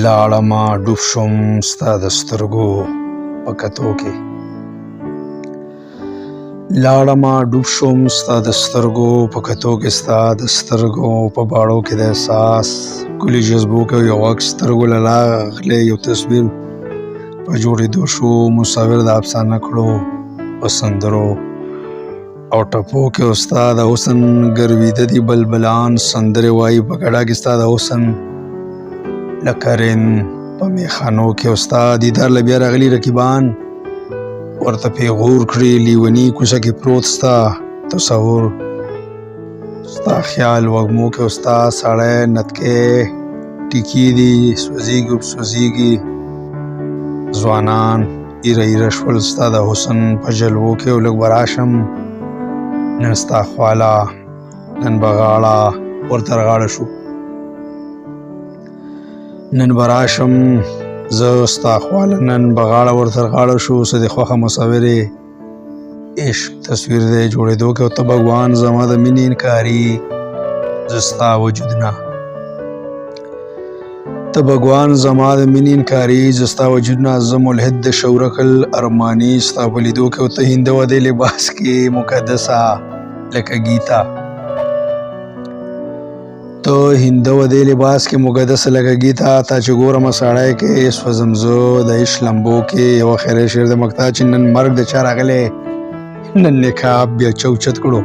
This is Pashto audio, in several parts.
لاړمه ډوب شوم ستا د سترګو په کتو کې لاړمه ډوب شوم ستا د سترګو په کتو کې ستا د سترګو په باړو کې د احساس ښکلي جذبو کې یو غږ سترګو له راغلی یو تصویر په جوړېدو شو مصور د افسانه کړو په سندرو او ټپو کې او ستا د حسن ګرویده دي بلبلان سندرې وایي په ګډا کې ستا د حسن لکه رین په میخانو کې او ستا دیدار له بیا راغلي رقیبان ورته پیغور کړي لیوني کوڅه کې پروت ستا تصور ستا خیال وږمو کې او ستا سړی نتکې ټیکي دي سوځېږي سوځېږي ځوانان ایره ایره شول ستا د حسن په جلوو کې او لږ به راشم نن ستا خواله نن به غاړه ورته رغاړه شو نن به راشم زه ستا خواله نن به غاړه ورته رغاړه شو څه د خوښه مصورې عشق تصویر دی جوړېدو کې او ته بګوان زما د مینې انکاري زه ستا وجود نه ته بګوان زما د مینې انکاري زه ستا وجود نه زه ملحد د شورکل ارماني ستا په لیدو کې او ته هنده و دې لباس کې مقدسه لکه گیتا ته هنده و دې لباس کې مقدسه لکه گیتا تا چې ګورم ساړی کې سوځم زه د عشق لمبو کې یو خیری شعر د مقتا چې نن مرګ د چا راغلی نن نقاب بیا چوچت کړو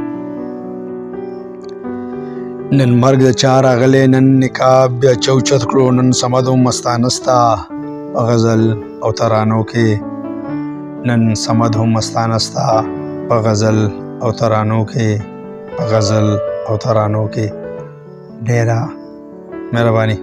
نن مرګ د چا راغلی نن نقاب بیا چوچت کړو نن صمد هم مستانه ستا په غزل او ترانو کې نن صمد هم مستانه ستا په غزل او ترانو کې په غزل او ترانو کې ډیره مهرباني